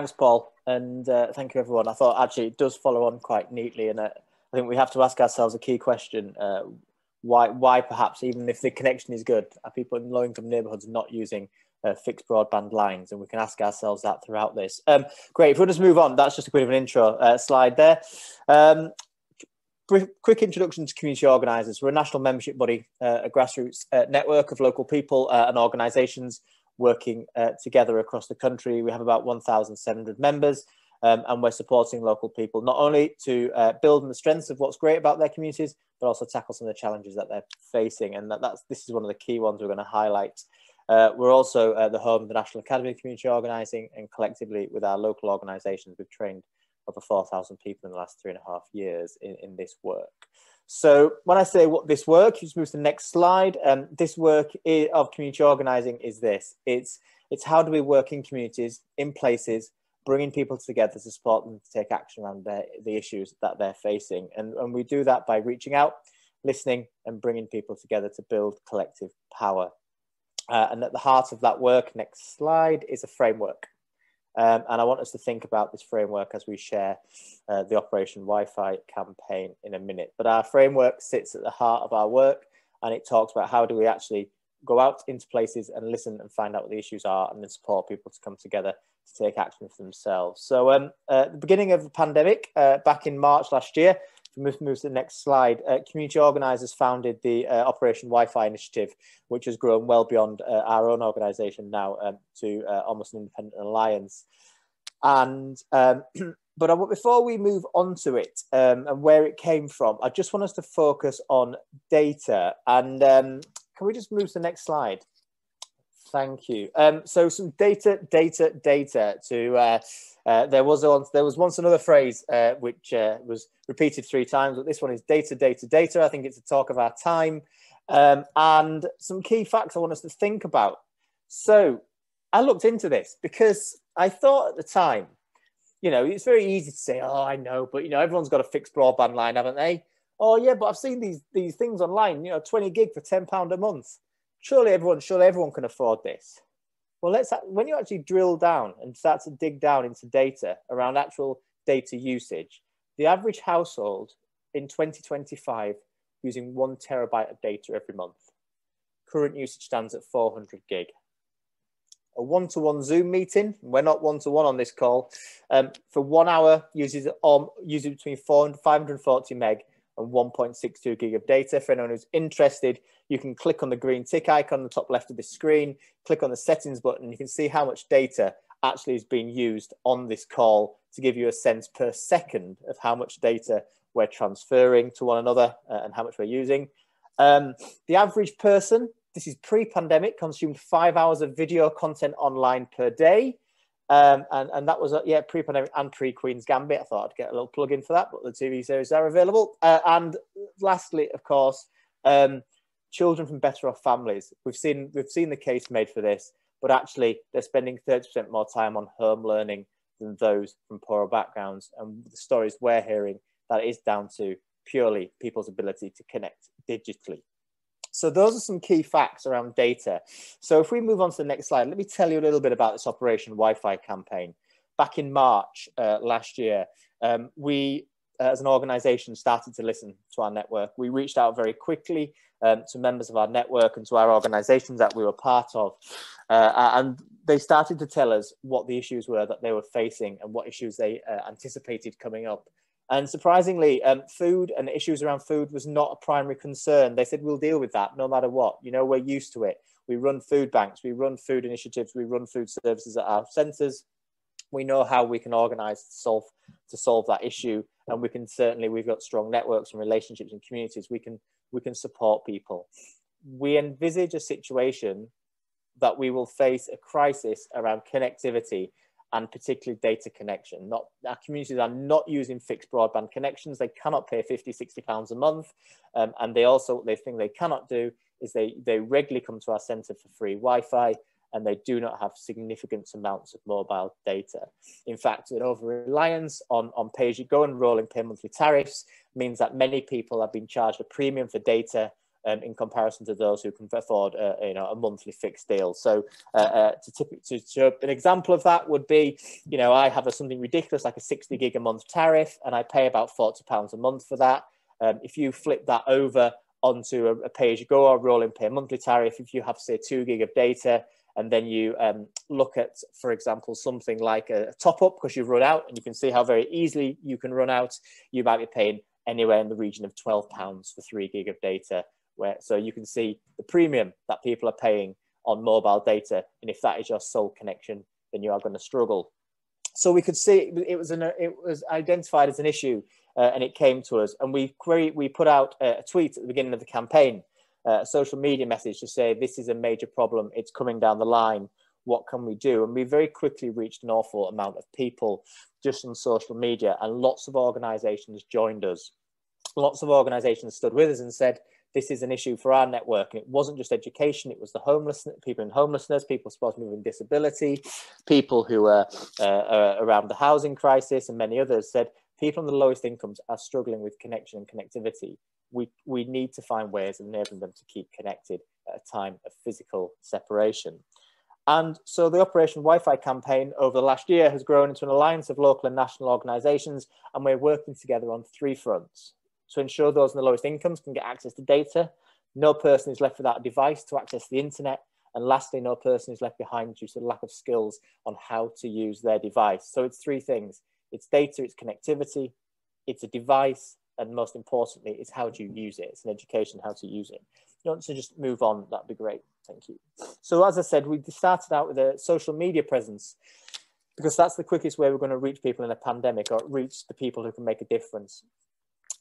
Thanks, Paul, and thank you, everyone. I thought actually it does follow on quite neatly, and I think we have to ask ourselves a key question: why perhaps, even if the connection is good, are people in low-income neighbourhoods not using fixed broadband lines? And we can ask ourselves that throughout this. Great. If we'll just move on, that's just a bit of an intro slide there. Quick introduction to community organisers. We're a national membership body, a grassroots network of local people and organisations working together across the country. We have about 1,700 members, and we're supporting local people not only to build on the strengths of what's great about their communities, but also tackle some of the challenges that they're facing. And this is one of the key ones we're going to highlight. We're also the home of the National Academy of Community Organising, and collectively with our local organisations, we've trained over 4,000 people in the last 3.5 years in this work. So when I say what this work, you just move to the next slide. This work of community organising is this. It's how do we work in communities, in places, bringing people together to support them to take action around the issues that they're facing. And we do that by reaching out, listening, and bringing people together to build collective power. And at the heart of that work, next slide, is a framework. And I want us to think about this framework as we share the Operation Wi-Fi campaign in a minute. But our framework sits at the heart of our work, and it talks about how do we actually go out into places and listen and find out what the issues are, and then support people to come together to take action for themselves. So at the beginning of the pandemic, back in March last year, if we move to the next slide, community organisers founded the Operation Wi-Fi initiative, which has grown well beyond our own organisation now to almost an independent alliance. And but before we move on to it and where it came from, I just want us to focus on data. And can we just move to the next slide? Thank you. So some data to there was once another phrase which was repeated 3 times, but this one is data. I think it's a talk of our time, and some key facts I want us to think about. So I looked into this because I thought at the time, you know, it's very easy to say, oh, I know, but you know, everyone's got a fixed broadband line, haven't they? Oh yeah, but I've seen these things online, you know, 20 gig for £10 a month. Surely everyone can afford this. Well, when you actually drill down and start to dig down into data around actual data usage, the average household in 2025 using 1 terabyte of data every month. Current usage stands at 400 gig. A one-to-one Zoom meeting, we're not one-to-one on this call, for 1 hour uses between 540 meg and 1.62 gig of data. For anyone who's interested, you can click on the green tick icon on the top left of the screen, click on the settings button, you can see how much data actually is being used on this call to give you a sense per second of how much data we're transferring to one another and how much we're using. The average person, this is pre-pandemic, consumed 5 hours of video content online per day. And that was, pre-pandemic and pre-Queen's Gambit. I thought I'd get a little plug in for that, but the TV series are available. And lastly, of course, children from better off families. We've seen the case made for this, but actually they're spending 30% more time on home learning than those from poorer backgrounds. And the stories we're hearing, that is down to purely people's ability to connect digitally. So those are some key facts around data. So if we move on to the next slide, let me tell you a little bit about this Operation Wi-Fi campaign. Back in March last year, we as an organisation started to listen to our network. We reached out very quickly to members of our network and to our organisations that we were part of. And they started to tell us what the issues were that they were facing and what issues they anticipated coming up. And surprisingly, food and issues around food was not a primary concern. They said, we'll deal with that no matter what. You know, we're used to it. We run food banks, we run food initiatives, we run food services at our centres. We know how we can organise to solve that issue. And we can certainly, we've got strong networks and relationships and communities. We can support people. We envisage a situation that we will face a crisis around connectivity and particularly data connection. Our communities are not using fixed broadband connections. They cannot pay £50, £60 a month. And the thing they cannot do is they regularly come to our centre for free Wi-Fi, and they do not have significant amounts of mobile data. In fact, an over-reliance on pay-as-you-go and rolling pay monthly tariffs means that many people have been charged a premium for data in comparison to those who can afford a monthly fixed deal. So to show an example of that would be, I have something ridiculous like a 60 gig a month tariff, and I pay about £40 a month for that. If you flip that over onto a pay-as-you-go or rolling pay monthly tariff, if you have, say, 2 gig of data, and then you look at, for example, something like a top-up because you've run out, and you can see how very easily you can run out, you might be paying anywhere in the region of £12 for 3 gig of data. So you can see the premium that people are paying on mobile data, and if that is your sole connection, then you are going to struggle. So we could see it was identified as an issue, and it came to us, and we put out a tweet at the beginning of the campaign, a social media message to say, this is a major problem, it's coming down the line, what can we do? And we very quickly reached an awful amount of people just on social media, and lots of organisations joined us. Lots of organisations stood with us and said, this is an issue for our network. And it wasn't just education, it was the homelessness, people in homelessness, people supposed to move in disability, people who are around the housing crisis, and many others said, people on the lowest incomes are struggling with connection and connectivity. We need to find ways of enabling them to keep connected at a time of physical separation. And so the Operation Wi-Fi campaign over the last year has grown into an alliance of local and national organisations, and we're working together on 3 fronts. To ensure those in the lowest incomes can get access to data, no person is left without a device to access the internet, and lastly, no person is left behind due to the lack of skills on how to use their device. So it's 3 things. It's data, it's connectivity, it's a device, and most importantly, it's how do you use it. It's an education how to use it. If you want to just move on, that'd be great. Thank you. So as I said, we started out with a social media presence because that's the quickest way we're going to reach people in a pandemic, or reach the people who can make a difference.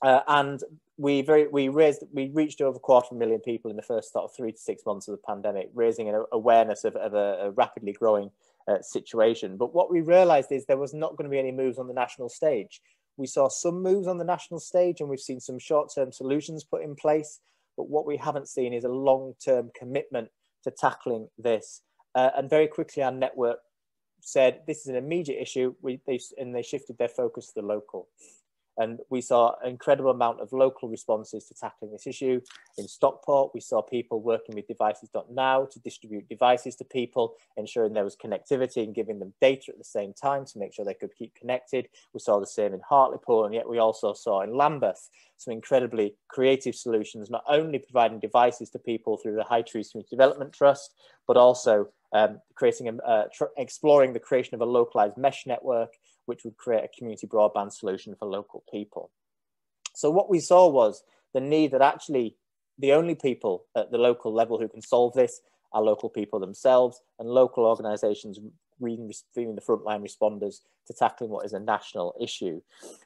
And we reached over 250,000 people in the first sort of 3 to 6 months of the pandemic, raising an awareness of a rapidly growing situation. But what we realized is there was not going to be any moves on the national stage. We saw some moves on the national stage, and we've seen some short-term solutions put in place. But what we haven't seen is a long-term commitment to tackling this. And very quickly, our network said, this is an immediate issue, and they shifted their focus to the local. And we saw an incredible amount of local responses to tackling this issue. In Stockport, we saw people working with devices.now to distribute devices to people, ensuring there was connectivity and giving them data at the same time to make sure they could keep connected. We saw the same in Hartlepool, and yet we also saw in Lambeth some incredibly creative solutions, not only providing devices to people through the High Trees Community Development Trust, but also exploring the creation of a localized mesh network, which would create a community broadband solution for local people. So what we saw was the need that actually the only people at the local level who can solve this are local people themselves, and local organisations being the frontline responders to tackling what is a national issue.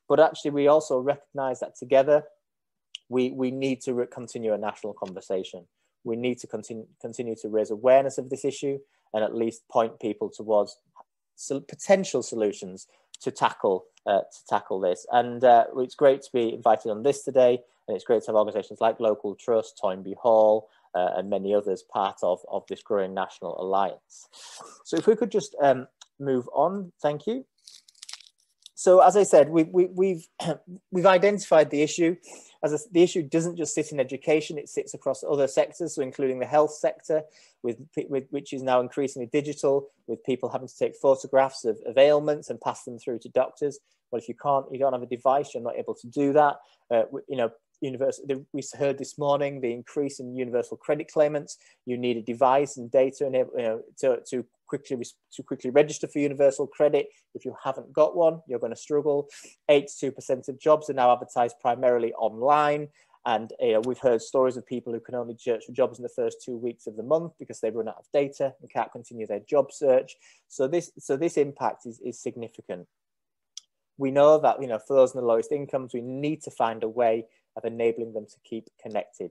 But actually we also recognise that together we need to continue a national conversation. We need to continue to raise awareness of this issue and at least point people towards potential solutions to tackle this. And it's great to be invited on this today, and it's great to have organisations like Local Trust, Toynbee Hall, and many others part of this growing national alliance. So if we could just move on, thank you. So as I said, we've identified the issue. The issue doesn't just sit in education, it sits across other sectors, so including the health sector, which is now increasingly digital, with people having to take photographs of ailments and pass them through to doctors. Well, if you don't have a device, you're not able to do that. We heard this morning the increase in universal credit claimants. You need a device and data to quickly register for universal credit. If you haven't got one, you're going to struggle. 82% of jobs are now advertised primarily online. And we've heard stories of people who can only search for jobs in the first 2 weeks of the month because they've run out of data and can't continue their job search. So this impact is significant. We know that for those in the lowest incomes, we need to find a way of enabling them to keep connected.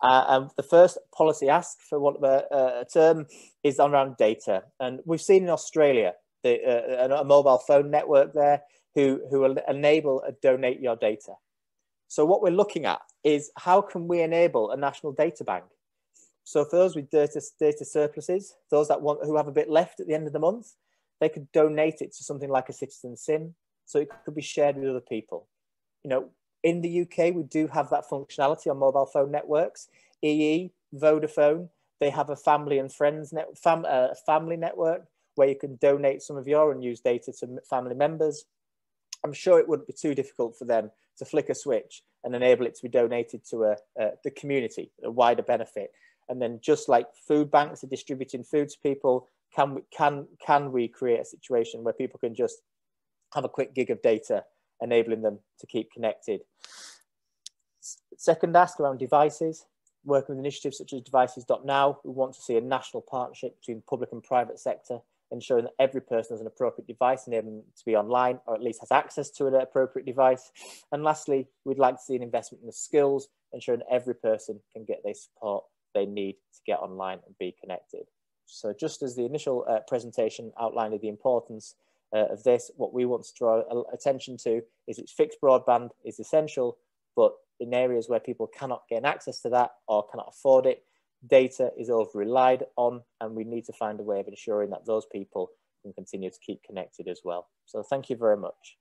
And the first policy ask, for want of a term, is around data. And we've seen in Australia a mobile phone network there who will enable a donate your data. So what we're looking at is how can we enable a national data bank? So for those with data surpluses, those who have a bit left at the end of the month, they could donate it to something like a citizen SIM, so it could be shared with other people. In the UK, we do have that functionality on mobile phone networks. EE, Vodafone, they have a family and friends family network where you can donate some of your unused data to family members. I'm sure it wouldn't be too difficult for them to flick a switch and enable it to be donated to the community, a wider benefit. And then just like food banks are distributing food to people, can we create a situation where people can just have a quick gig of data, enabling them to keep connected? Second ask around devices, working with initiatives such as devices.now, we want to see a national partnership between public and private sector, ensuring that every person has an appropriate device, enabling them to be online or at least has access to an appropriate device. And lastly, we'd like to see an investment in the skills, ensuring every person can get the support they need to get online and be connected. So just as the initial presentation outlined the importance of this, what we want to draw attention to is it's fixed broadband is essential, but in areas where people cannot gain access to that or cannot afford it, data is over-relied on, and we need to find a way of ensuring that those people can continue to keep connected as well. So thank you very much.